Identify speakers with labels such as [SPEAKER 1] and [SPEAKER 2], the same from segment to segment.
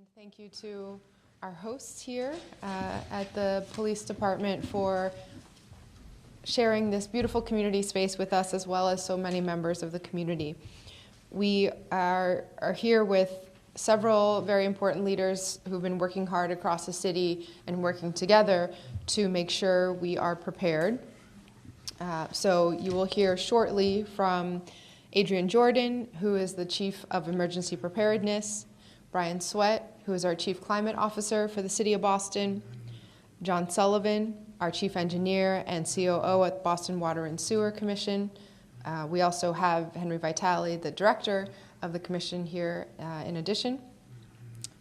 [SPEAKER 1] And thank you to our hosts here at the police department for sharing this beautiful community space with us, as well as so many members of the community. We are here with several very important leaders who've been working hard across the city and working together to make sure we are prepared. So you will hear shortly from Adrian Jordan, who is the Chief of Emergency Preparedness, Brian Sweat, who is our Chief Climate Officer for the City of Boston, John Sullivan, our Chief Engineer and COO at Boston Water and Sewer Commission. We also have Henry Vitale, the Director of the Commission here in addition.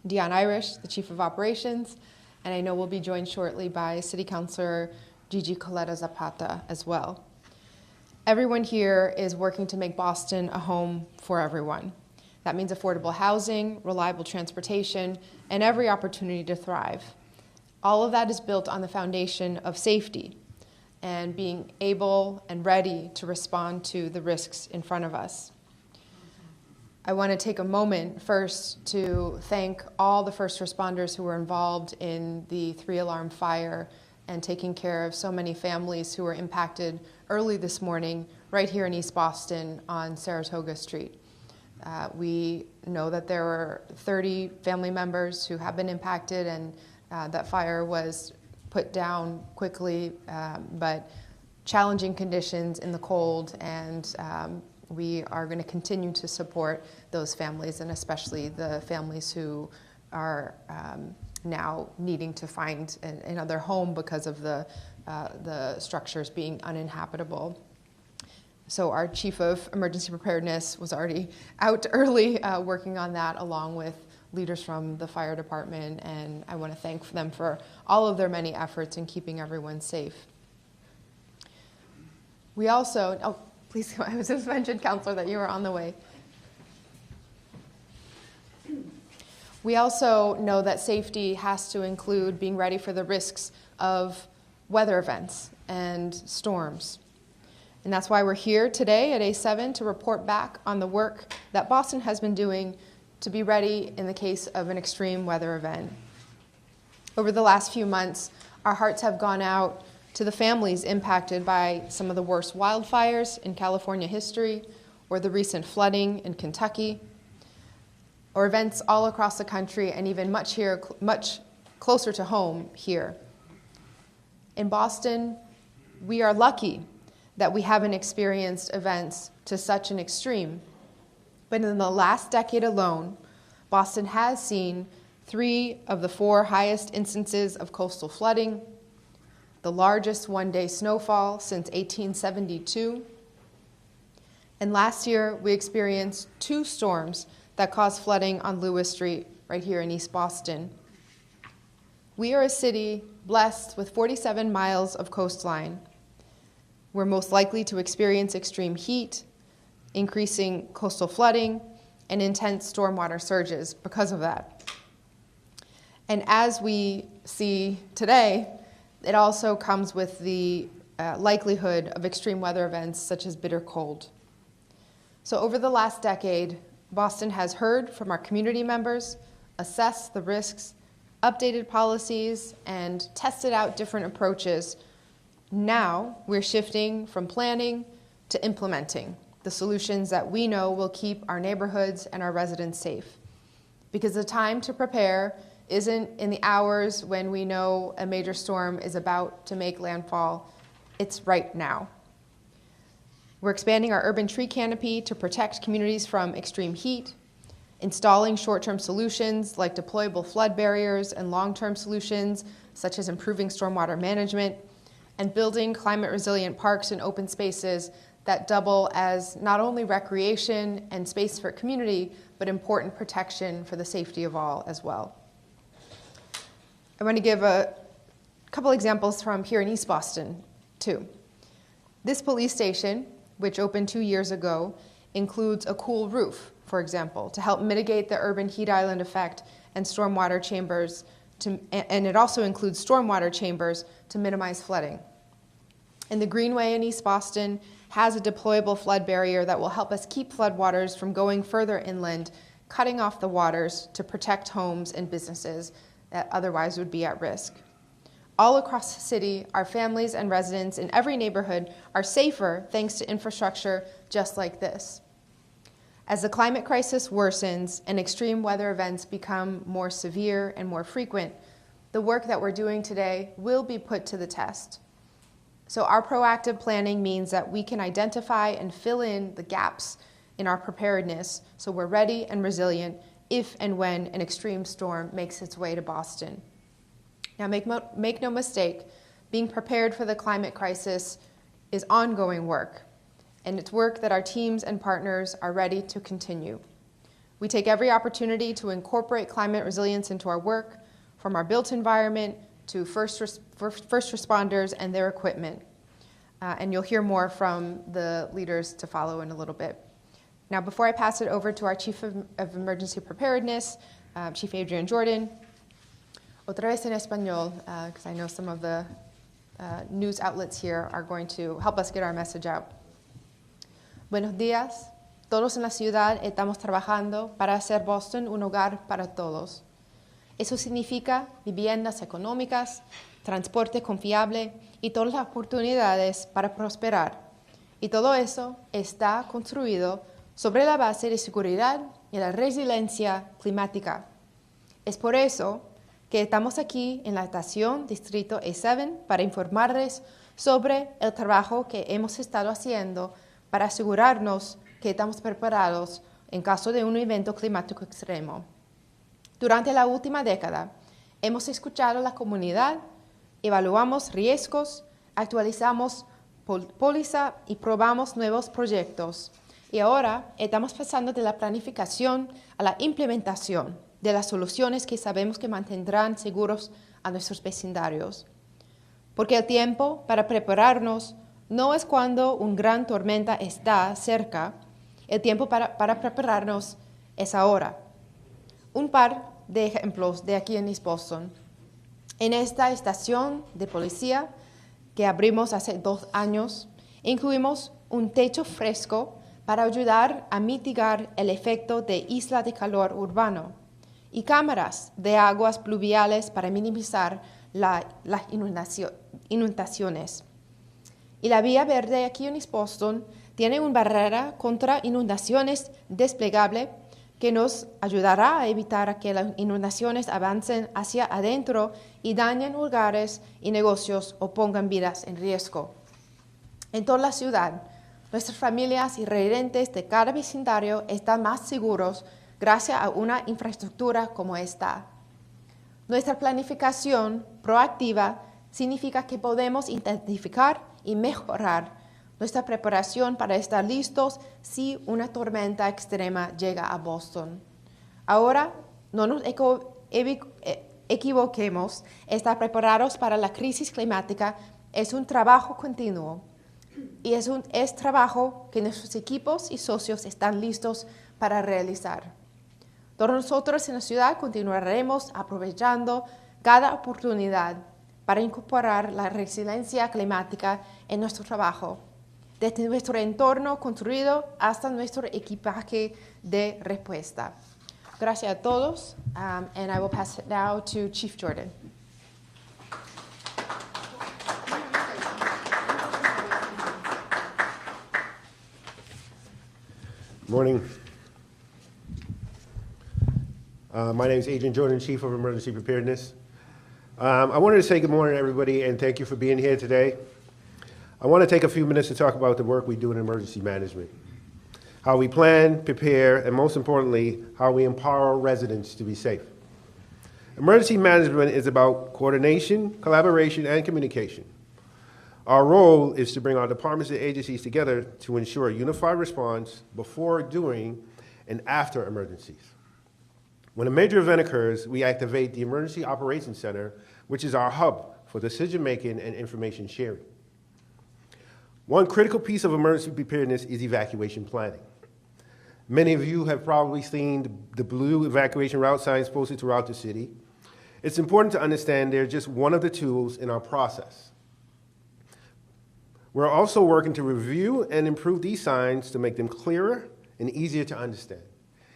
[SPEAKER 1] Dion Irish, the Chief of Operations, and I know we'll be joined shortly by City Councilor Gigi Coletta Zapata as well. Everyone here is working to make Boston a home for everyone. That means affordable housing, reliable transportation, and every opportunity to thrive. All of that is built on the foundation of safety and being able and ready to respond to the risks in front of us. I want to take a moment first to thank all the first responders who were involved in the 3-alarm fire and taking care of so many families who were impacted early this morning right here in East Boston on Saratoga Street. We know that there were 30 family members who have been impacted, and that fire was put down quickly, but challenging conditions in the cold, and we are going to continue to support those families, and especially the families who are now needing to find another home because of the structures being uninhabitable. So our Chief of Emergency Preparedness was already out early working on that, along with leaders from the fire department, and I want to thank them for all of their many efforts in keeping everyone safe. We also, please, I was just mentioned, Counselor, that you were on the way. We also know that safety has to include being ready for the risks of weather events and storms. And that's why we're here today at A7 to report back on the work that Boston has been doing to be ready in the case of an extreme weather event. Over the last few months, our hearts have gone out to the families impacted by some of the worst wildfires in California history, or the recent flooding in Kentucky, or events all across the country, and even much closer to home here. In Boston, we are lucky that we haven't experienced events to such an extreme. But in the last decade alone, Boston has seen 3 of the 4 highest instances of coastal flooding, the largest one-day snowfall since 1872. And last year, we experienced 2 storms that caused flooding on Lewis Street right here in East Boston. We are a city blessed with 47 miles of coastline. We're most likely to experience extreme heat, increasing coastal flooding, and intense stormwater surges because of that. And as we see today, it also comes with the likelihood of extreme weather events such as bitter cold. So over the last decade, Boston has heard from our community members, assessed the risks, updated policies, and tested out different approaches. Now we're shifting from planning to implementing the solutions that we know will keep our neighborhoods and our residents safe. Because the time to prepare isn't in the hours when we know a major storm is about to make landfall, it's right now. We're expanding our urban tree canopy to protect communities from extreme heat, installing short-term solutions like deployable flood barriers and long-term solutions such as improving stormwater management, and building climate-resilient parks and open spaces that double as not only recreation and space for community, but important protection for the safety of all as well. I want to give a couple examples from here in East Boston, too. This police station, which opened 2 years ago, includes a cool roof, for example, to help mitigate the urban heat island effect and stormwater chambers, and it also includes stormwater chambers to minimize flooding. And the Greenway in East Boston has a deployable flood barrier that will help us keep floodwaters from going further inland cutting off the waters to protect homes and businesses that otherwise would be at risk. All across the city, our families and residents in every neighborhood are safer thanks to infrastructure just like this. As the climate crisis worsens and extreme weather events become more severe and more frequent, the work that we're doing today will be put to the test. So our proactive planning means that we can identify and fill in the gaps in our preparedness so we're ready and resilient if and when an extreme storm makes its way to Boston. Now, make no mistake, being prepared for the climate crisis is ongoing work, and it's work that our teams and partners are ready to continue. We take every opportunity to incorporate climate resilience into our work, from our built environment to first responders and their equipment. And you'll hear more from the leaders to follow in a little bit. Now, before I pass it over to our Chief of Emergency Preparedness, Chief Adrian Jordan, otra vez en español, because I know some of the news outlets here are going to help us get our message out. Buenos días. Todos en la ciudad estamos trabajando para hacer Boston un hogar para todos. Eso significa viviendas económicas, transporte confiable y todas las oportunidades para prosperar. Y todo eso está construido sobre la base de seguridad y la resiliencia climática. Es por eso que estamos aquí en la estación Distrito E7 para informarles sobre el trabajo que hemos estado haciendo para asegurarnos que estamos preparados en caso de un evento climático extremo. Durante la última década, hemos escuchado a la comunidad, evaluamos riesgos, actualizamos póliza y probamos nuevos proyectos. Y ahora estamos pasando de la planificación a la implementación de las soluciones que sabemos que mantendrán seguros a nuestros vecindarios. Porque el tiempo para prepararnos no es cuando una gran tormenta está cerca, el tiempo para prepararnos es ahora. Un par de ejemplos de aquí en East Boston. En esta estación de policía que abrimos hace 2 años, incluimos un techo fresco para ayudar a mitigar el efecto de isla de calor urbano y cámaras de aguas pluviales para minimizar las inundaciones. Y la vía verde aquí en East Boston tiene una barrera contra inundaciones desplegable que nos ayudará a evitar que las inundaciones avancen hacia adentro y dañen hogares y negocios o pongan vidas en riesgo. En toda la ciudad, nuestras familias y residentes de cada vecindario están más seguros gracias a una infraestructura como esta. Nuestra planificación proactiva significa que podemos identificar y mejorar nuestra preparación para estar listos si una tormenta extrema llega a Boston. Ahora, no nos equivoquemos, estar preparados para la crisis climática es un trabajo continuo y es trabajo que nuestros equipos y socios están listos para realizar. Todos nosotros en la ciudad continuaremos aprovechando cada oportunidad para incorporar la resiliencia climática en nuestro trabajo, desde nuestro entorno construido hasta nuestro equipaje de respuesta. Gracias a todos, and I will pass it now to Chief Jordan.
[SPEAKER 2] Morning. My name is Adrian Jordan, Chief of Emergency Preparedness. I wanted to say good morning, everybody, and thank you for being here today. I want to take a few minutes to talk about the work we do in emergency management, how we plan, prepare, and most importantly, how we empower residents to be safe. Emergency management is about coordination, collaboration, and communication. Our role is to bring our departments and agencies together to ensure a unified response before, during, and after emergencies. When a major event occurs, we activate the Emergency Operations Center, which is our hub for decision-making and information sharing. One critical piece of emergency preparedness is evacuation planning. Many of you have probably seen the blue evacuation route signs posted throughout the city. It's important to understand they're just one of the tools in our process. We're also working to review and improve these signs to make them clearer and easier to understand.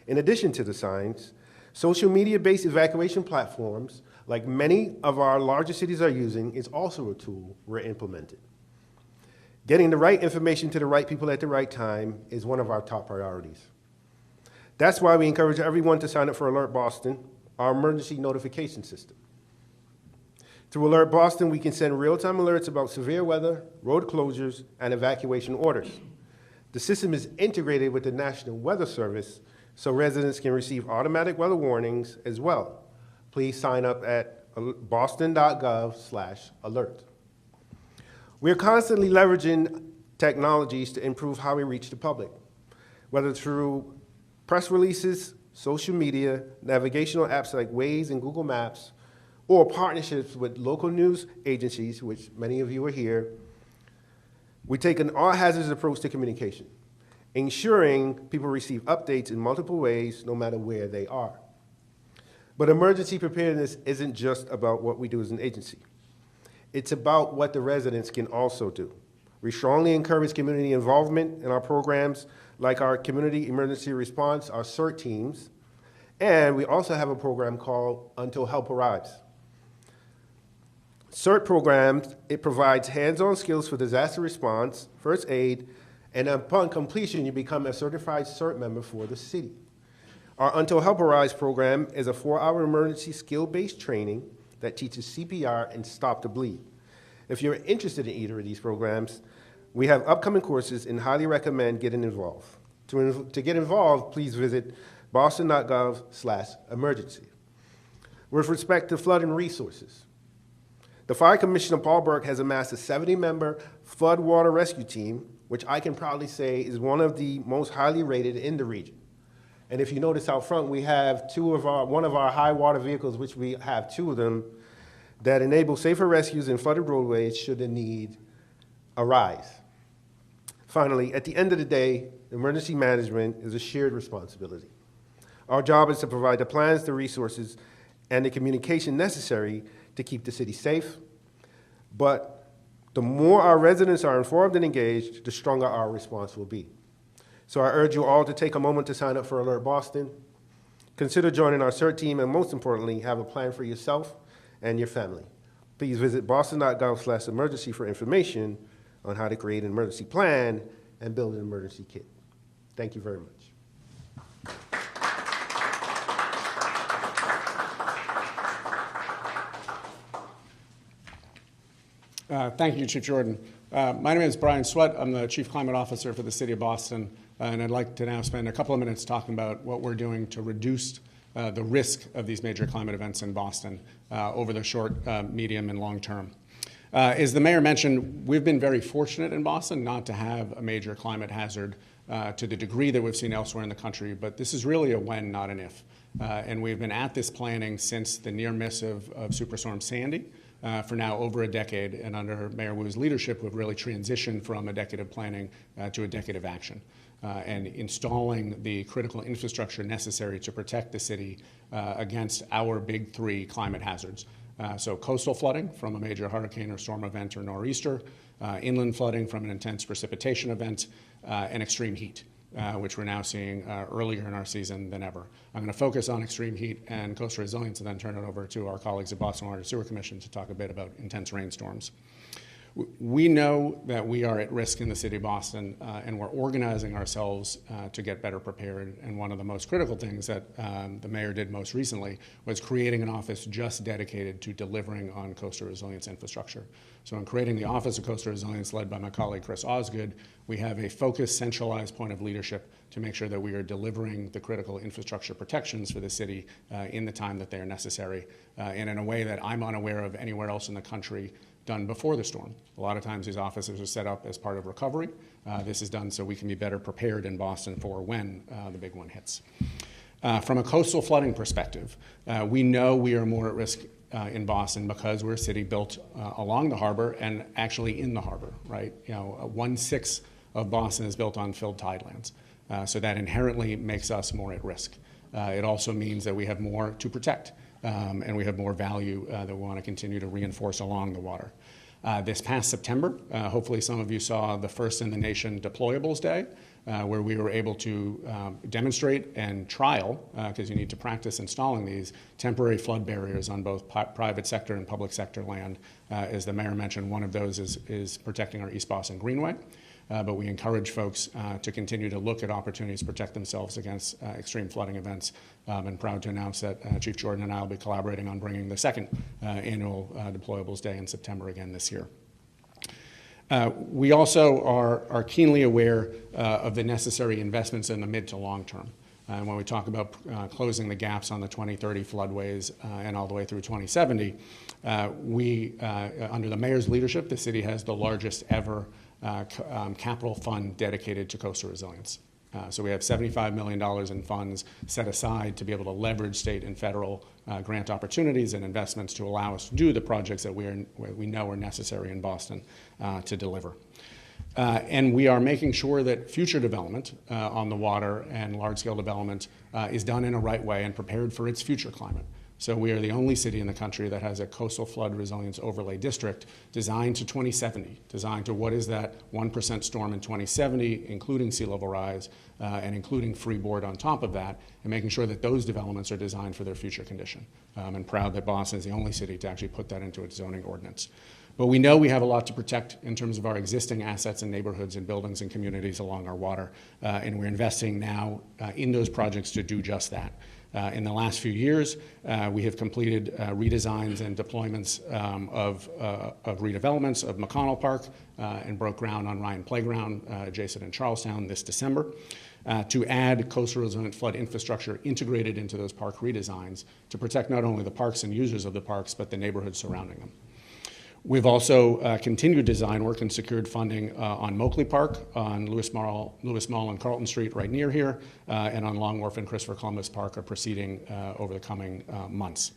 [SPEAKER 2] In addition to the signs, social media-based evacuation platforms, like many of our larger cities are using, is also a tool we're implementing. Getting the right information to the right people at the right time is one of our top priorities. That's why we encourage everyone to sign up for Alert Boston, our emergency notification system. Through Alert Boston, we can send real-time alerts about severe weather, road closures, and evacuation orders. The system is integrated with the National Weather Service, so residents can receive automatic weather warnings as well. Please sign up at boston.gov/alert. We're constantly leveraging technologies to improve how we reach the public, whether through press releases, social media, navigational apps like Waze and Google Maps, or partnerships with local news agencies, which many of you are here. We take an all-hazards approach to communication, ensuring people receive updates in multiple ways, no matter where they are. But emergency preparedness isn't just about what we do as an agency. It's about what the residents can also do. We strongly encourage community involvement in our programs, like our Community Emergency Response, our CERT teams, and we also have a program called Until Help Arrives. CERT programs, it provides hands-on skills for disaster response, first aid, and upon completion, you become a certified CERT member for the city. Our Until Help Arrives program is a 4-hour emergency skill-based training that teaches CPR and Stop the Bleed. If you're interested in either of these programs, we have upcoming courses and highly recommend getting involved. To get involved, please visit boston.gov/emergency. With respect to flood and resources, the Fire Commissioner Paul Burke has amassed a 70-member flood water rescue team, which I can proudly say is one of the most highly rated in the region. And if you notice out front, we have one of our high water vehicles, which we have 2 of them, that enable safer rescues in flooded roadways should the need arise. Finally, at the end of the day, emergency management is a shared responsibility. Our job is to provide the plans, the resources, and the communication necessary to keep the city safe. But the more our residents are informed and engaged, the stronger our response will be. So I urge you all to take a moment to sign up for Alert Boston. Consider joining our CERT team, and most importantly, have a plan for yourself and your family. Please visit boston.gov/emergency for information on how to create an emergency plan and build an emergency kit. Thank you very much.
[SPEAKER 3] Thank you, Chief Jordan. My name is Brian Sweat. I'm the Chief Climate Officer for the City of Boston, and I'd like to now spend a couple of minutes talking about what we're doing to reduce the risk of these major climate events in Boston over the short, medium, and long term. As the mayor mentioned, we've been very fortunate in Boston not to have a major climate hazard to the degree that we've seen elsewhere in the country, but this is really a when, not an if. And we've been at this planning since the near miss of Superstorm Sandy for now over a decade, and under Mayor Wu's leadership, we've really transitioned from a decade of planning to a decade of action. And installing the critical infrastructure necessary to protect the city against our big 3 climate hazards. So coastal flooding from a major hurricane or storm event or nor'easter, inland flooding from an intense precipitation event, and extreme heat, which we're now seeing earlier in our season than ever. I'm going to focus on extreme heat and coastal resilience and then turn it over to our colleagues at Boston Water and Sewer Commission to talk a bit about intense rainstorms. We know that we are at risk in the city of Boston, and we're organizing ourselves to get better prepared. And one of the most critical things that the mayor did most recently was creating an office just dedicated to delivering on coastal resilience infrastructure. So in creating the Office of Coastal Resilience, led by my colleague Chris Osgood, we have a focused, centralized point of leadership to make sure that we are delivering the critical infrastructure protections for the city in the time that they are necessary, and in a way that I'm unaware of anywhere else in the country done before the storm. A lot of times these offices are set up as part of recovery. This is done so we can be better prepared in Boston for when the big one hits. From a coastal flooding perspective, we know we are more at risk in Boston because we're a city built along the harbor and actually in the harbor, right? 1/6 of Boston is built on filled tidelands. So that inherently makes us more at risk. It also means that we have more to protect. And we have more value that we want to continue to reinforce along the water. This past September, hopefully some of you saw the first in the nation Deployables Day. where we were able to demonstrate and trial, because you need to practice installing these temporary flood barriers on both private sector and public sector land. As the mayor mentioned, one of those is protecting our East Boston Greenway. But we encourage folks to continue to look at opportunities to protect themselves against extreme flooding events. And proud to announce that Chief Jordan and I will be collaborating on bringing the second annual Deployables Day in September again this year. We also are keenly aware of the necessary investments in the mid to long term. And when we talk about closing the gaps on the 2030 floodways and all the way through 2070, under the mayor's leadership, the city has the largest ever capital fund dedicated to coastal resilience. So we have $75 million in funds set aside to be able to leverage state and federal grant opportunities and investments to allow us to do the projects that we know are necessary in Boston to deliver. And we are making sure that future development on the water and large-scale development is done in a right way and prepared for its future climate. So we are the only city in the country that has a coastal flood resilience overlay district designed to 2070, designed to what is that 1% storm in 2070, including sea level rise and including freeboard on top of that, and making sure that those developments are designed for their future condition. And proud that Boston is the only city to actually put that into its zoning ordinance. But we know we have a lot to protect in terms of our existing assets and neighborhoods and buildings and communities along our water, and we're investing now in those projects to do just that. In the last few years, we have completed redesigns and deployments of redevelopments of McConnell Park and broke ground on Ryan Playground adjacent in Charlestown this December to add coastal resilient flood infrastructure integrated into those park redesigns to protect not only the parks and users of the parks, but the neighborhoods surrounding them. We've also continued design work and secured funding on Moakley Park, on Lewis Mall and Carlton Street right near here, and on Long Wharf and Christopher Columbus Park are proceeding over the coming months.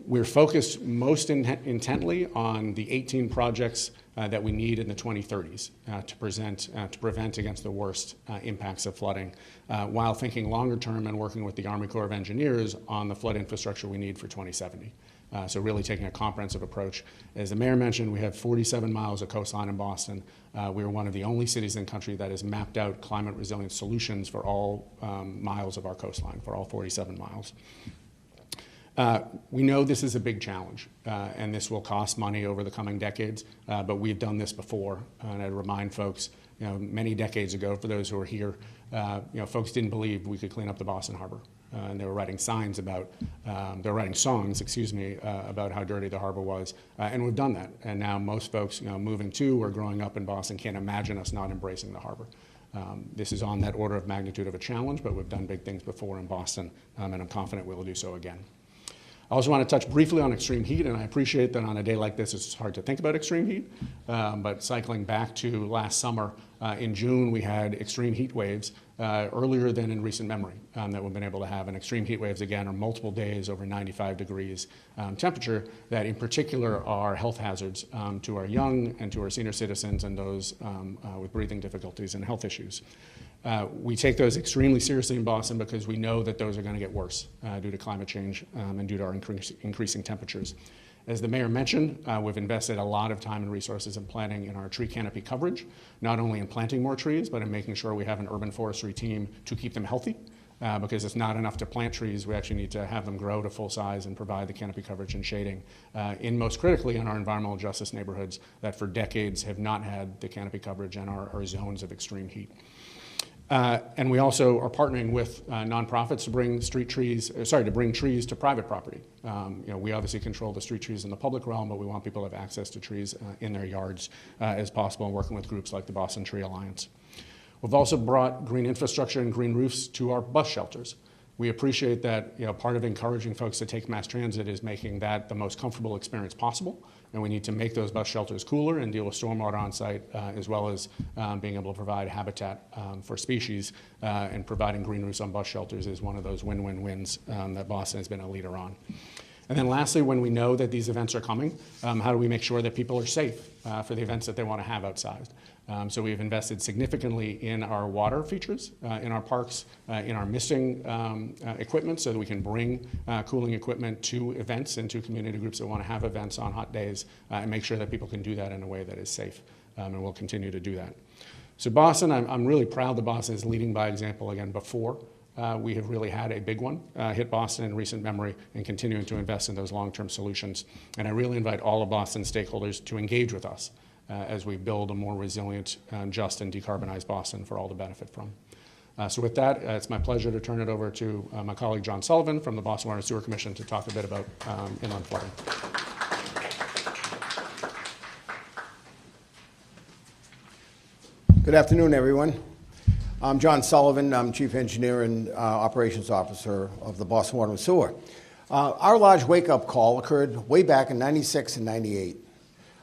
[SPEAKER 3] We're focused most intently on the 18 projects that we need in the 2030s to prevent against the worst impacts of flooding, while thinking longer term and working with the Army Corps of Engineers on the flood infrastructure we need for 2070. So really taking a comprehensive approach. As the mayor mentioned, we have 47 miles of coastline in Boston. We are one of the only cities in the country that has mapped out climate resilient solutions for all miles of our coastline, for all 47 miles. We know this is a big challenge, and this will cost money over the coming decades, but we've done this before. And I'd remind folks, many decades ago, for those who are here, folks didn't believe we could clean up the Boston Harbor. And they were writing songs, about how dirty the harbor was, and we've done that. And now most folks, moving to or growing up in Boston, can't imagine us not embracing the harbor. This is on that order of magnitude of a challenge, but we've done big things before in Boston, and I'm confident we'll do so again. I also want to touch briefly on extreme heat, and I appreciate that on a day like this it's hard to think about extreme heat, but cycling back to last summer, in June we had extreme heat waves earlier than in recent memory that we've been able to have, and extreme heat waves again are multiple days over 95 degrees temperature that in particular are health hazards to our young and to our senior citizens and those with breathing difficulties and health issues. We take those extremely seriously in Boston because we know that those are going to get worse due to climate change and due to our increasing temperatures. As the mayor mentioned, we've invested a lot of time and resources in planning in our tree canopy coverage, not only in planting more trees, but in making sure we have an urban forestry team to keep them healthy, because it's not enough to plant trees. We actually need to have them grow to full size and provide the canopy coverage and shading, most critically in our environmental justice neighborhoods that for decades have not had the canopy coverage and are zones of extreme heat. And we also are partnering with nonprofits to bring trees to private property. We obviously control the street trees in the public realm, but we want people to have access to trees in their yards as possible, and working with groups like the Boston Tree Alliance. We've also brought green infrastructure and green roofs to our bus shelters. We appreciate that part of encouraging folks to take mass transit is making that the most comfortable experience possible, and we need to make those bus shelters cooler and deal with stormwater on site, as well as being able to provide habitat for species, and providing green roofs on bus shelters is one of those win-win-wins that Boston has been a leader on. And then lastly, when we know that these events are coming, how do we make sure that people are safe for the events that they want to have outside? So we've invested significantly in our water features, in our parks, in our misting equipment, so that we can bring cooling equipment to events and to community groups that want to have events on hot days, and make sure that people can do that in a way that is safe, and we'll continue to do that. So Boston, I'm really proud that Boston is leading by example again before. We have really had a big one hit Boston in recent memory and continuing to invest in those long-term solutions. And I really invite all of Boston's stakeholders to engage with us as we build a more resilient, just, and decarbonized Boston for all to benefit from. So with that, it's my pleasure to turn it over to my colleague John Sullivan from the Boston Water and Sewer Commission to talk a bit about inland flooding.
[SPEAKER 4] Good afternoon, everyone. I'm John Sullivan. I'm Chief Engineer and Operations Officer of the Boston Water and Sewer. Our large wake-up call occurred way back in 96 and 98.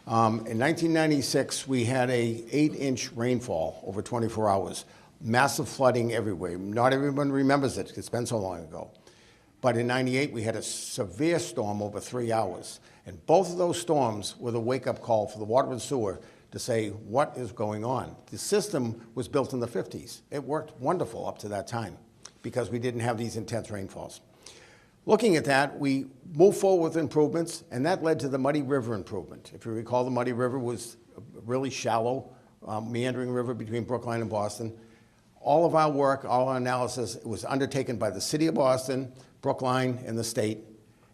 [SPEAKER 4] In 1996, we had a 8-inch rainfall over 24 hours. Massive flooding everywhere. Not everyone remembers it. It's been so long ago. But in 98, we had a severe storm over 3 hours. And both of those storms were the wake-up call for the water and sewer to say, what is going on? The system was built in the 50s. It worked wonderful up to that time because we didn't have these intense rainfalls. Looking at that, we moved forward with improvements, and that led to the Muddy River improvement. If you recall, the Muddy River was a really shallow, meandering river between Brookline and Boston. All of our work, all our analysis, was undertaken by the City of Boston, Brookline, and the state.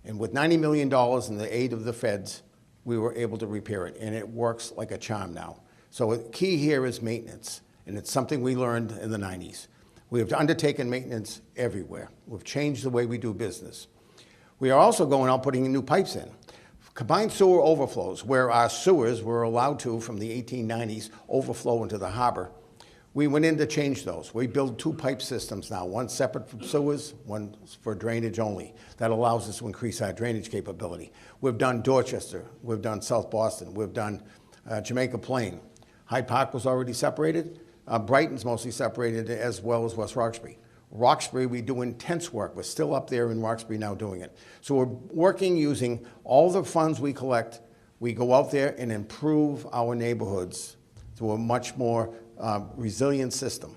[SPEAKER 4] And with $90 million in the aid of the feds, we were able to repair it, and it works like a charm now. So the key here is maintenance, and it's something we learned in the 90s. We have undertaken maintenance everywhere. We've changed the way we do business. We are also going out putting new pipes in. Combined sewer overflows, where our sewers were allowed to, from the 1890s, overflow into the harbor. We went in to change those. We build 2 pipe systems now, one separate for sewers, one for drainage only. That allows us to increase our drainage capability. We've done Dorchester, we've done South Boston, we've done Jamaica Plain. Hyde Park was already separated. Brighton's mostly separated, as well as West Roxbury. Roxbury, we do intense work. We're still up there in Roxbury now doing it. So we're working using all the funds we collect. We go out there and improve our neighborhoods through a much more resilient system.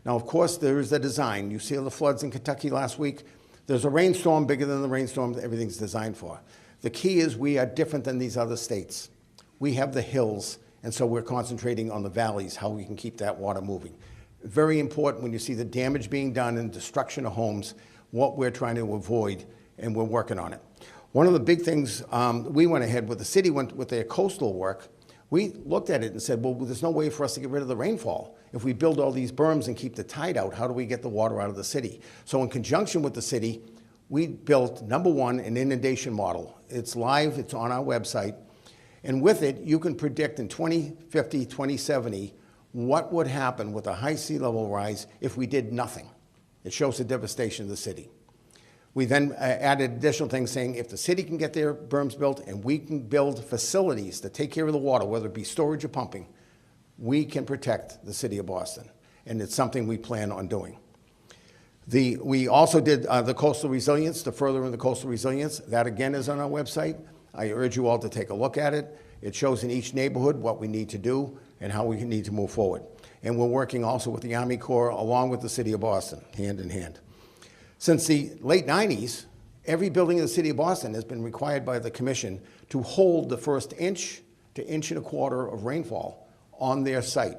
[SPEAKER 4] Now, of course, there is the design. You see the floods in Kentucky last week. There's a rainstorm bigger than the rainstorm that everything's designed for. The key is we are different than these other states. We have the hills, and so we're concentrating on the valleys, how we can keep that water moving. Very important when you see the damage being done and destruction of homes, what we're trying to avoid, and we're working on it. One of the big things we went ahead with, the city went with their coastal work. We looked at it and said, well, there's no way for us to get rid of the rainfall. If we build all these berms and keep the tide out, how do we get the water out of the city? So in conjunction with the city, we built, number one, an inundation model. It's live, it's on our website. And with it, you can predict in 2050, 2070, what would happen with a high sea level rise if we did nothing. It shows the devastation of the city. We then added additional things saying if the city can get their berms built and we can build facilities to take care of the water, whether it be storage or pumping, we can protect the city of Boston. And it's something we plan on doing. We also did the coastal resilience, to further the coastal resilience. That again is on our website. I urge you all to take a look at it. It shows in each neighborhood what we need to do and how we need to move forward. And we're working also with the Army Corps along with the city of Boston, hand in hand. Since the late 90s, every building in the city of Boston has been required by the commission to hold the first inch to inch and a quarter of rainfall on their site.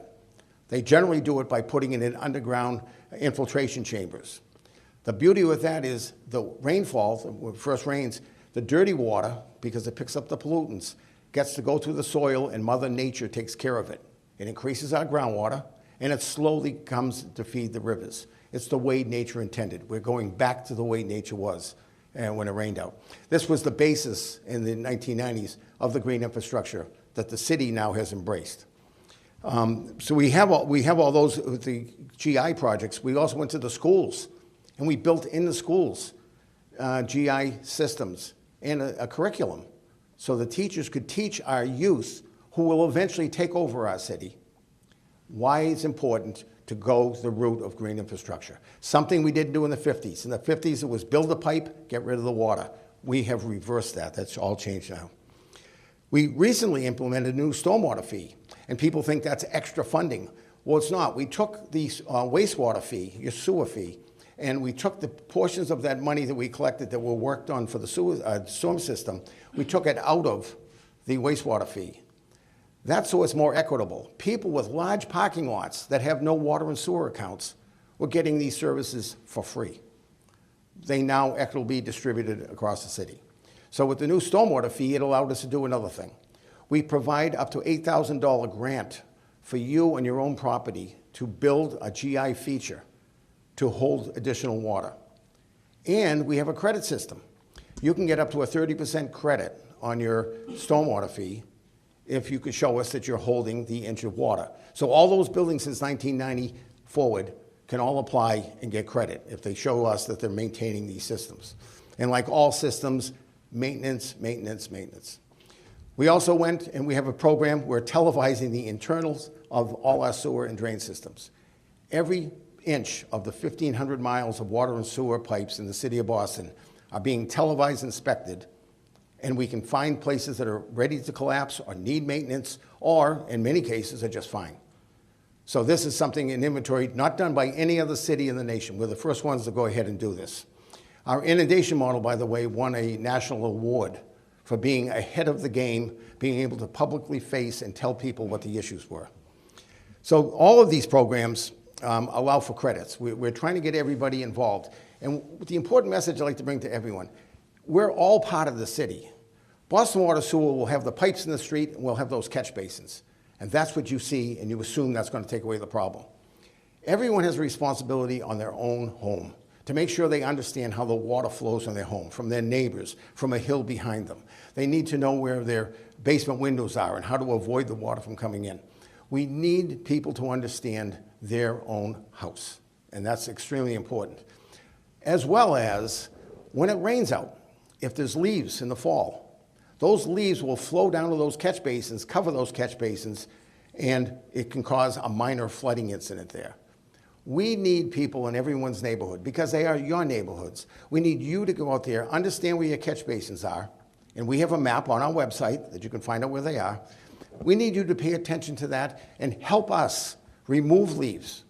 [SPEAKER 4] They generally do it by putting it in underground infiltration chambers. The beauty with that is the rainfall, when it first rains, the dirty water, because it picks up the pollutants, gets to go through the soil and Mother Nature takes care of it. It increases our groundwater and it slowly comes to feed the rivers. It's the way nature intended. We're going back to the way nature was when it rained out. This was the basis in the 1990s of the green infrastructure that the city now has embraced. So we have all those with the GI projects. We also went to the schools and we built in the schools GI systems and a curriculum so the teachers could teach our youth who will eventually take over our city why it's important to go the route of green infrastructure. Something we didn't do in the 50s. In the 50s, it was build a pipe, get rid of the water. We have reversed that. That's all changed now. We recently implemented a new stormwater fee, and people think that's extra funding. Well, it's not. We took the wastewater fee, your sewer fee, and we took the portions of that money that we collected that were worked on for the storm system, we took it out of the wastewater fee. That's so it's more equitable. People with large parking lots that have no water and sewer accounts were getting these services for free. They now equitably distributed across the city. So with the new stormwater fee, it allowed us to do another thing. We provide up to $8,000 grant for you and your own property to build a GI feature to hold additional water. And we have a credit system. You can get up to a 30% credit on your stormwater fee if you could show us that you're holding the inch of water. So all those buildings since 1990 forward can all apply and get credit if they show us that they're maintaining these systems. And like all systems, maintenance, maintenance, maintenance. We also went and we have a program, we're televising the internals of all our sewer and drain systems. Every inch of the 1,500 miles of water and sewer pipes in the city of Boston are being televised, inspected, and we can find places that are ready to collapse or need maintenance, or in many cases are just fine. So this is something, an inventory not done by any other city in the nation. We're the first ones to go ahead and do this. Our inundation model, by the way, won a national award for being ahead of the game, being able to publicly face and tell people what the issues were. So all of these programs allow for credits. We're trying to get everybody involved. And the important message I'd like to bring to everyone, we're all part of the city. Boston Water Sewer will have the pipes in the street and we'll have those catch basins. And that's what you see and you assume that's going to take away the problem. Everyone has a responsibility on their own home to make sure they understand how the water flows in their home, from their neighbors, from a hill behind them. They need to know where their basement windows are and how to avoid the water from coming in. We need people to understand their own house, and that's extremely important. As well as when it rains out, if there's leaves in the fall, those leaves will flow down to those catch basins, cover those catch basins, and it can cause a minor flooding incident there. We need people in everyone's neighborhood because they are your neighborhoods. We need you to go out there, understand where your catch basins are, and we have a map on our website that you can find out where they are. We need you to pay attention to that and help us remove leaves.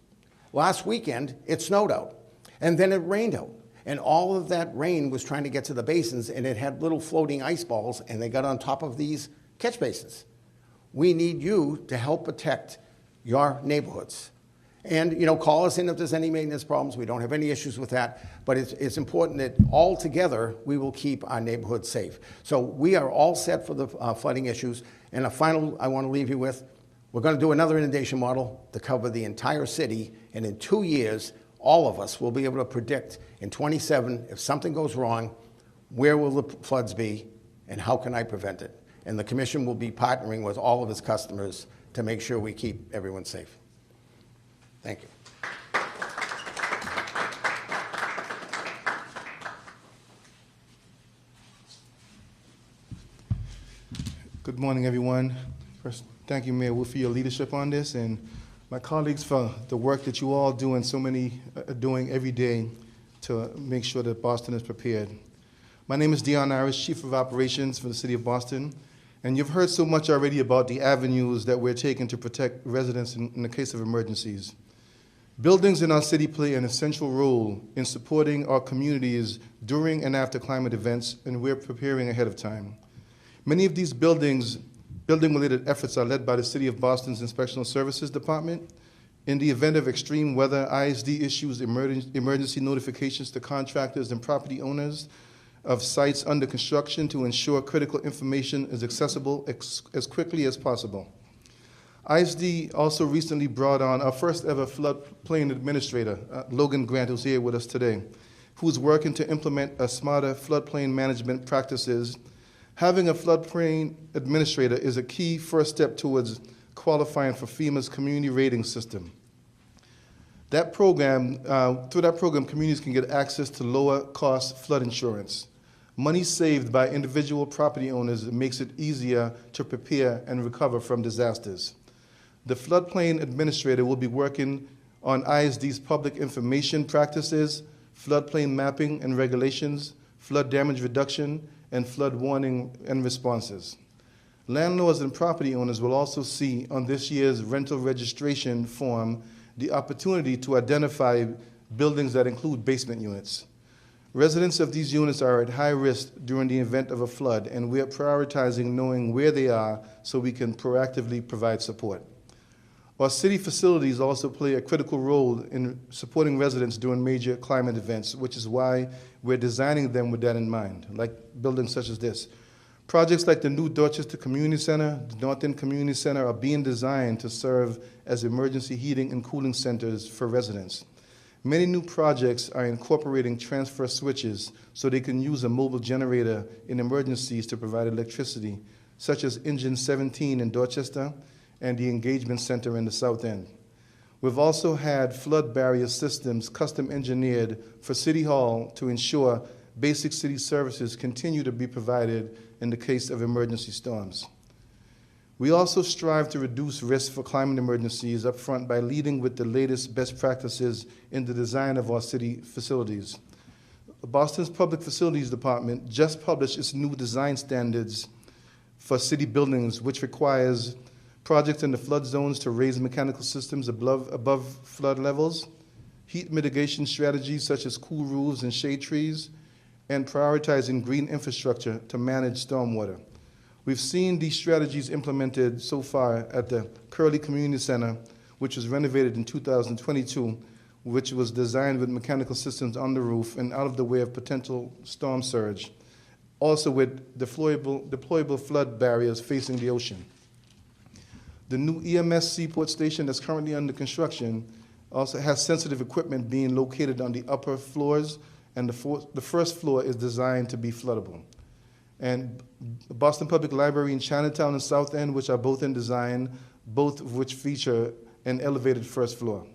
[SPEAKER 4] Last weekend, it snowed out, and then it rained out. And all of that rain was trying to get to the basins, and it had little floating ice balls, and they got on top of these catch basins. We need you to help protect your neighborhoods. And, call us in if there's any maintenance problems. We don't have any issues with that. But it's important that all together we will keep our neighborhood safe. So we are all set for the flooding issues. And a final I want to leave you with, we're going to do another inundation model to cover the entire city. And in 2 years, all of us will be able to predict in 27, if something goes wrong, where will the floods be and how can I prevent it? And the commission will be partnering with all of its customers to make sure we keep everyone safe. Thank you.
[SPEAKER 5] Good morning, everyone. First, thank you, Mayor Wood, for your leadership on this, and my colleagues for the work that you all do and so many are doing every day to make sure that Boston is prepared. My name is Dion Irish, Chief of Operations for the City of Boston, and you've heard so much already about the avenues that we're taking to protect residents in the case of emergencies. Buildings in our city play an essential role in supporting our communities during and after climate events, and we're preparing ahead of time. Many of these building-related efforts are led by the City of Boston's Inspectional Services Department. In the event of extreme weather, ISD issues emergency notifications to contractors and property owners of sites under construction to ensure critical information is accessible as quickly as possible. ISD also recently brought on our first ever floodplain administrator, Logan Grant, who's here with us today, who's working to implement a smarter floodplain management practices. Having a floodplain administrator is a key first step towards qualifying for FEMA's community rating system. That program, through that program, communities can get access to lower cost flood insurance. Money saved by individual property owners makes it easier to prepare and recover from disasters. The floodplain administrator will be working on ISD's public information practices, floodplain mapping and regulations, flood damage reduction, and flood warning and responses. Landlords and property owners will also see on this year's rental registration form the opportunity to identify buildings that include basement units. Residents of these units are at high risk during the event of a flood, and we are prioritizing knowing where they are so we can proactively provide support. Our city facilities also play a critical role in supporting residents during major climate events, which is why we're designing them with that in mind, like buildings such as this. Projects like the new Dorchester Community Center, the North End Community Center are being designed to serve as emergency heating and cooling centers for residents. Many new projects are incorporating transfer switches so they can use a mobile generator in emergencies to provide electricity, such as Engine 17 in Dorchester and the Engagement Center in the South End. We've also had flood barrier systems custom engineered for City Hall to ensure basic city services continue to be provided in the case of emergency storms. We also strive to reduce risk for climate emergencies up front by leading with the latest best practices in the design of our city facilities. Boston's Public Facilities Department just published its new design standards for city buildings, which requires projects in the flood zones to raise mechanical systems above flood levels, heat mitigation strategies such as cool roofs and shade trees, and prioritizing green infrastructure to manage stormwater. We've seen these strategies implemented so far at the Curley Community Center, which was renovated in 2022, which was designed with mechanical systems on the roof and out of the way of potential storm surge, also with deployable flood barriers facing the ocean. The new EMS Seaport Station that's currently under construction also has sensitive equipment being located on the upper floors, and the first floor is designed to be floodable. And the Boston Public Library in Chinatown and South End, which are both in design, both of which feature an elevated first floor.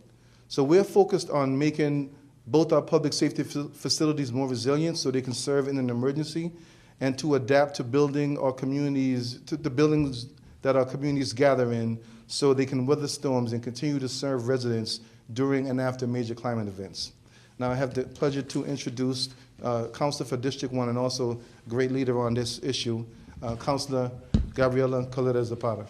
[SPEAKER 5] So we're focused on making both our public safety facilities more resilient so they can serve in an emergency, and to adapt to building our communities, to the buildings that our communities gather in so they can weather storms and continue to serve residents during and after major climate events. Now I have the pleasure to introduce Councilor for District 1 and also great leader on this issue, Councilor Gabriela Coletta Zapata.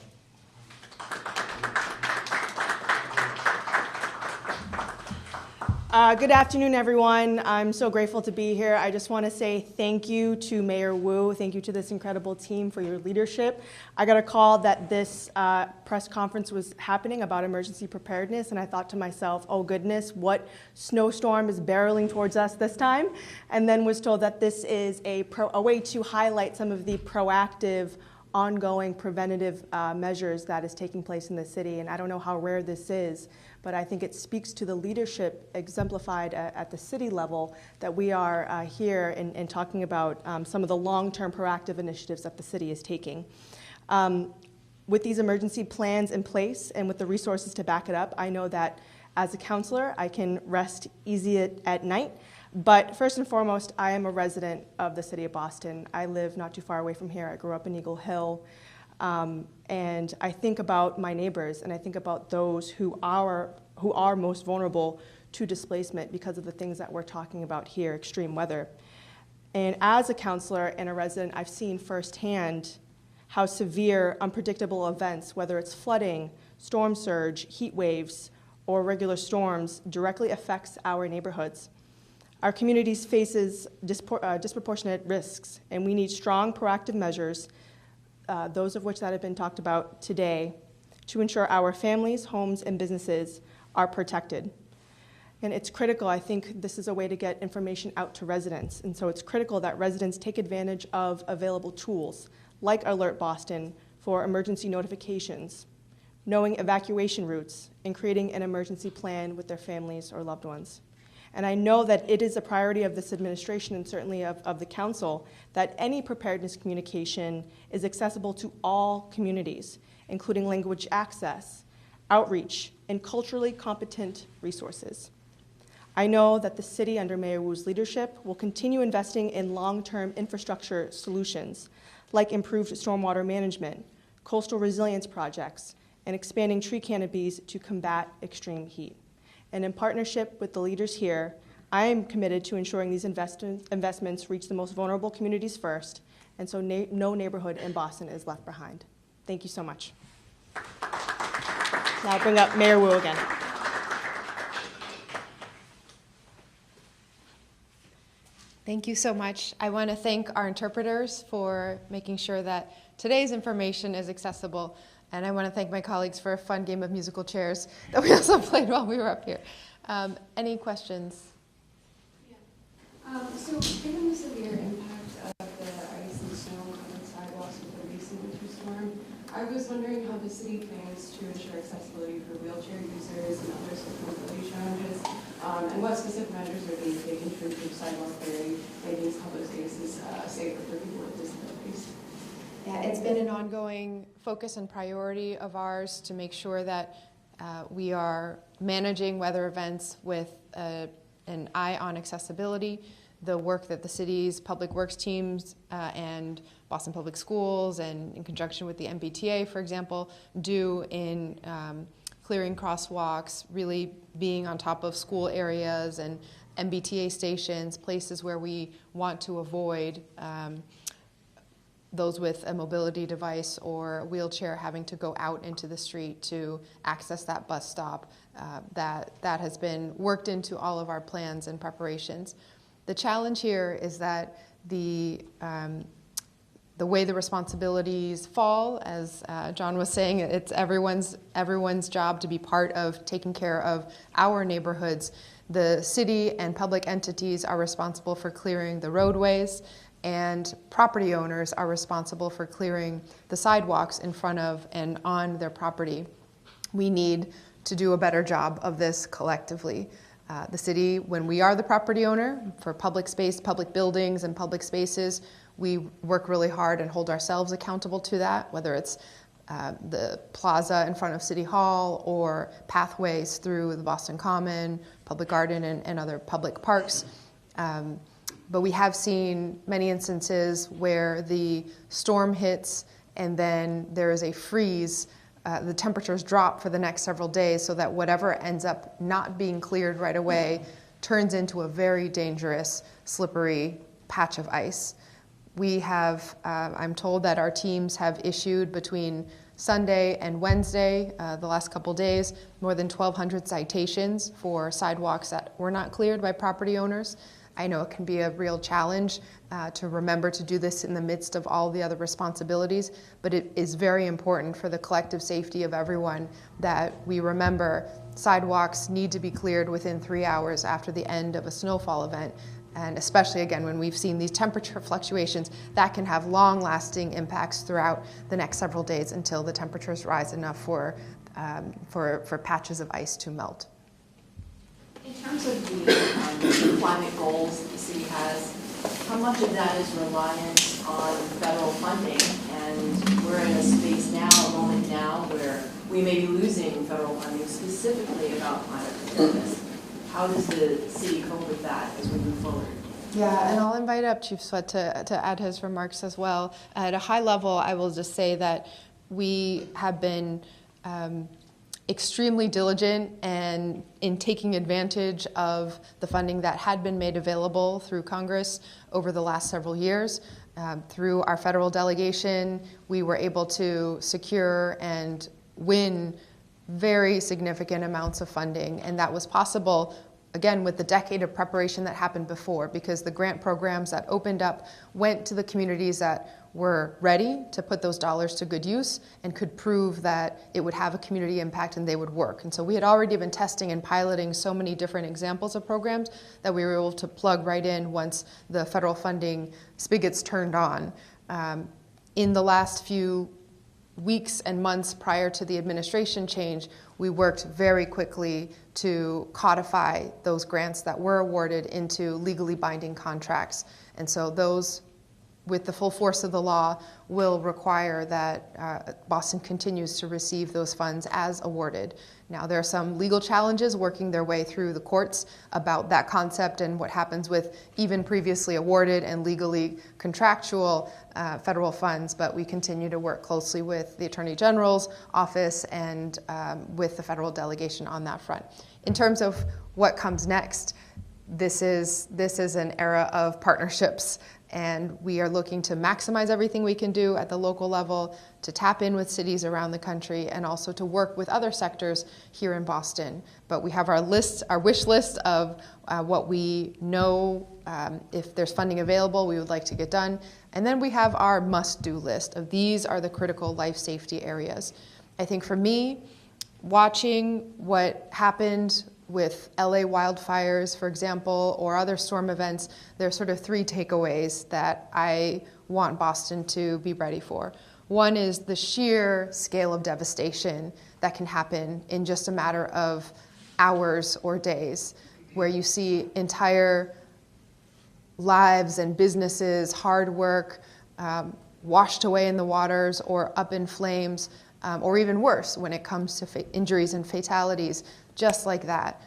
[SPEAKER 6] Good afternoon, everyone. I'm so grateful to be here. I just want to say thank you to Mayor Wu. Thank you to this incredible team for your leadership. I got a call that this press conference was happening about emergency preparedness, and I thought to myself, oh goodness, what snowstorm is barreling towards us this time? And then was told that this is a way to highlight some of the proactive, ongoing preventative measures that is taking place in the city. And I don't know how rare this is, but I think it speaks to the leadership exemplified at the city level that we are here in talking about some of the long-term proactive initiatives that the city is taking. With these emergency plans in place and with the resources to back it up, I know that as a counselor, I can rest easy at night. But first and foremost, I am a resident of the city of Boston. I live not too far away from here. I grew up in Eagle Hill. And I think about my neighbors, and I think about those who are most vulnerable to displacement because of the things that we're talking about here, extreme weather. And as a counselor and a resident, I've seen firsthand how severe, unpredictable events, whether it's flooding, storm surge, heat waves, or regular storms, directly affects our neighborhoods. Our communities faces disproportionate risks, and we need strong proactive measures, those of which that have been talked about today, to ensure our families, homes, and businesses are protected. And it's critical, I think this is a way to get information out to residents, and so it's critical that residents take advantage of available tools, like Alert Boston for emergency notifications, knowing evacuation routes, and creating an emergency plan with their families or loved ones. And I know that it is a priority of this administration and certainly of the council that any preparedness communication is accessible to all communities, including language access, outreach, and culturally competent resources. I know that the city under Mayor Wu's leadership will continue investing in long-term infrastructure solutions like improved stormwater management, coastal resilience projects, and expanding tree canopies to combat extreme heat. And in partnership with the leaders here, I am committed to ensuring these investments reach the most vulnerable communities first, and so no neighborhood in Boston is left behind. Thank you so much. Now I'll bring up Mayor Wu again.
[SPEAKER 1] Thank you so much. I want to thank our interpreters for making sure that today's information is accessible. And I want to thank my colleagues for a fun game of musical chairs that we also played while we were up here. Any questions?
[SPEAKER 7] Yeah. So given the severe impact of the ice and snow on the sidewalks with the recent winter storm, I was wondering how the city plans to ensure accessibility for wheelchair users and others with mobility challenges, and what specific measures are being taken to improve sidewalk clearing, making these public spaces safer for people with disabilities?
[SPEAKER 1] Yeah, it's been an ongoing focus and priority of ours to make sure that we are managing weather events with an eye on accessibility. The work that the city's public works teams and Boston Public Schools and in conjunction with the MBTA, for example, do in clearing crosswalks, really being on top of school areas and MBTA stations, places where we want to avoid those with a mobility device or a wheelchair having to go out into the street to access that bus stop. That has been worked into all of our plans and preparations. The challenge here is that the way the responsibilities fall, as John was saying, it's everyone's job to be part of taking care of our neighborhoods. The city and public entities are responsible for clearing the roadways, and property owners are responsible for clearing the sidewalks in front of and on their property. We need to do a better job of this collectively. The city, when we are the property owner for public space, public buildings, and public spaces, we work really hard and hold ourselves accountable to that, whether it's the plaza in front of City Hall or pathways through the Boston Common, Public Garden, and other public parks. But we have seen many instances where the storm hits and then there is a freeze. The temperatures drop for the next several days so that whatever ends up not being cleared right away turns into a very dangerous, slippery patch of ice. We have, I'm told that our teams have issued between Sunday and Wednesday, the last couple days, more than 1,200 citations for sidewalks that were not cleared by property owners. I know it can be a real challenge to remember to do this in the midst of all the other responsibilities, but it is very important for the collective safety of everyone that we remember sidewalks need to be cleared within 3 hours after the end of a snowfall event. And especially, again, when we've seen these temperature fluctuations, that can have long-lasting impacts throughout the next several days until the temperatures rise enough for patches of ice to melt.
[SPEAKER 8] In terms of the climate goals that the city has, how much of that is reliant on federal funding? And we're in a space now, a moment now, where we may be losing federal funding specifically about climate preparedness. How does the city cope with that as we move forward?
[SPEAKER 1] Yeah, and I'll invite up Chief Sweat to add his remarks as well. At a high level, I will just say that we have been extremely diligent and in taking advantage of the funding that had been made available through Congress over the last several years. Through our federal delegation, we were able to secure and win very significant amounts of funding, and that was possible, again, with the decade of preparation that happened before, because the grant programs that opened up went to the communities that were ready to put those dollars to good use and could prove that it would have a community impact and they would work. And so we had already been testing and piloting so many different examples of programs that we were able to plug right in once the federal funding spigots turned on. In the last few weeks and months prior to the administration change, we worked very quickly to codify those grants that were awarded into legally binding contracts. And so those, with the full force of the law, will require that Boston continues to receive those funds as awarded. Now, there are some legal challenges working their way through the courts about that concept and what happens with even previously awarded and legally contractual federal funds, but we continue to work closely with the Attorney General's office and with the federal delegation on that front. In terms of what comes next, this is an era of partnerships And we are looking to maximize everything we can do at the local level, to tap in with cities around the country, and also to work with other sectors here in Boston. But we have our wish list of what we know, if there's funding available, we would like to get done. And then we have our must-do list of these are the critical life safety areas. I think for me, watching what happened with LA wildfires, for example, or other storm events, there are sort of three takeaways that I want Boston to be ready for. One is the sheer scale of devastation that can happen in just a matter of hours or days, where you see entire lives and businesses, hard work, washed away in the waters or up in flames, or even worse when it comes to injuries and fatalities, just like that.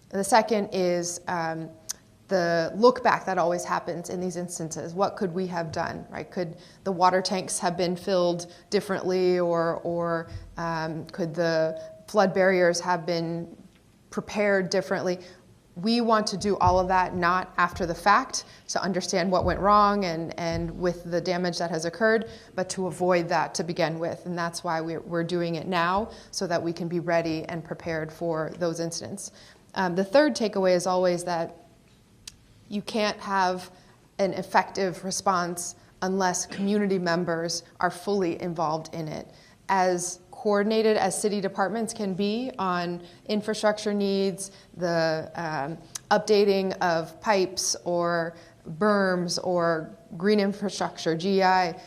[SPEAKER 1] The second is the look back that always happens in these instances. What could we have done, right? Could the water tanks have been filled differently, or could the flood barriers have been prepared differently? We want to do all of that not after the fact, to understand what went wrong and with the damage that has occurred, but to avoid that to begin with. And that's why we're doing it now, so that we can be ready and prepared for those incidents. The third takeaway is always that you can't have an effective response unless community members are fully involved in it. As coordinated as city departments can be on infrastructure needs, the updating of pipes or berms or green infrastructure, GI,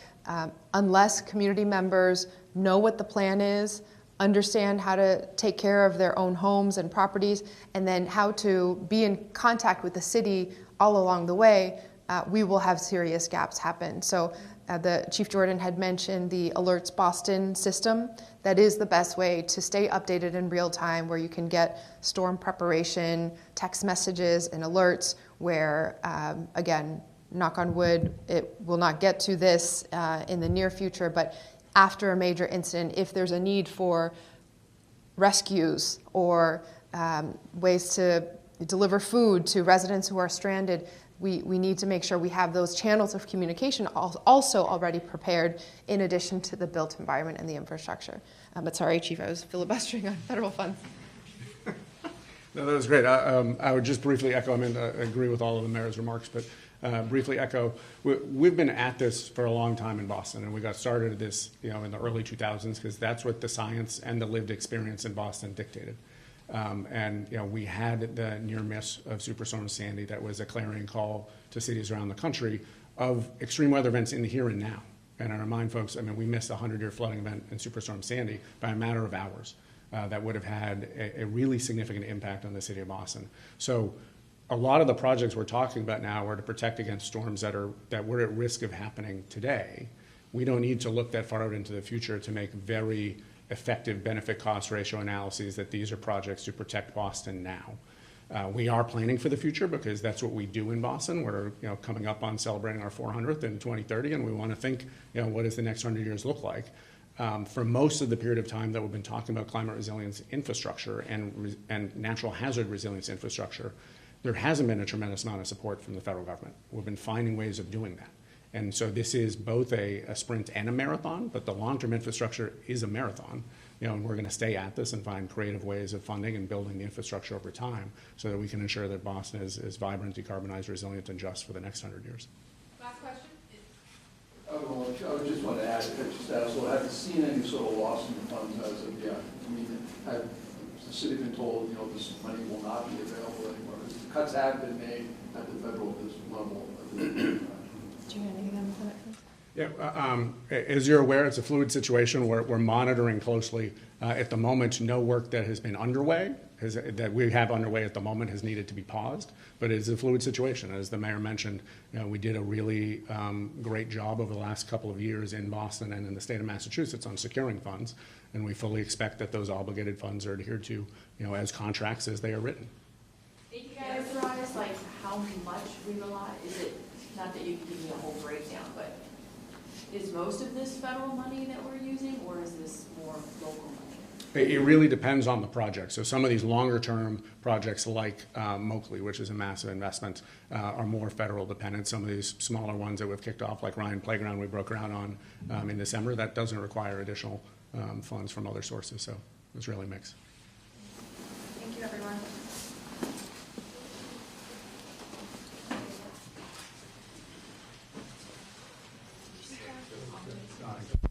[SPEAKER 1] unless community members know what the plan is, understand how to take care of their own homes and properties, and then how to be in contact with the city all along the way, we will have serious gaps happen. So the Chief Jordan had mentioned the Alerts Boston system. That is the best way to stay updated in real time, where you can get storm preparation, text messages, and alerts where, again, knock on wood, it will not get to this in the near future, but after a major incident, if there's a need for rescues or ways to deliver food to residents who are stranded, we need to make sure we have those channels of communication also already prepared, in addition to the built environment and the infrastructure. But sorry, Chief, I was filibustering on federal funds.
[SPEAKER 3] No, that was great. I would just briefly echo, agree with all of the mayor's remarks, but briefly echo, we've been at this for a long time in Boston, and we got started at this in the early 2000s, because that's what the science and the lived experience in Boston dictated. And we had the near miss of Superstorm Sandy that was a clarion call to cities around the country of extreme weather events in the here and now. And I remind folks, we missed a 100-year flooding event in Superstorm Sandy by a matter of hours. That would have had a really significant impact on the city of Boston. So a lot of the projects we're talking about now are to protect against storms that were at risk of happening today. We don't need to look that far out into the future to make very effective benefit-cost ratio analyses that these are projects to protect Boston now. We are planning for the future, because that's what we do in Boston. We're coming up on celebrating our 400th in 2030, and we want to think, what does the next 100 years look like? For most of the period of time that we've been talking about climate resilience infrastructure and natural hazard resilience infrastructure, there hasn't been a tremendous amount of support from the federal government. We've been finding ways of doing that. And so this is both a sprint and a marathon, but the long-term infrastructure is a marathon. And we're going to stay at this and find creative ways of funding and building the infrastructure over time, so that we can ensure that Boston is vibrant, decarbonized, resilient, and just for the next 100 years.
[SPEAKER 1] Last question.
[SPEAKER 9] I just want to add, have you seen any sort of loss in funds as of yet? Has the city been told, this money will not be available anymore? Cuts have been made at the federal level.
[SPEAKER 1] Do you have anything on the Senate?
[SPEAKER 3] Yeah, as you're aware, it's a fluid situation. We're monitoring closely. At the moment, no work that has been underway, that we have underway at the moment, has needed to be paused. But it's a fluid situation. As the mayor mentioned, we did a really great job over the last couple of years in Boston and in the state of Massachusetts on securing funds, and we fully expect that those obligated funds are adhered to, as contracts as they are written.
[SPEAKER 8] Did you characterize how much we rely? Is it, not that you can give me a whole breakdown, but is most of this federal money that we're using, or is this more local money?
[SPEAKER 3] It really depends on the project. So some of these longer-term projects like Moakley, which is a massive investment, are more federal dependent. Some of these smaller ones that we've kicked off, like Ryan Playground, we broke ground on in December, that doesn't require additional funds from other sources. So it's really mixed.
[SPEAKER 8] Thank you, everyone.
[SPEAKER 3] Thank you.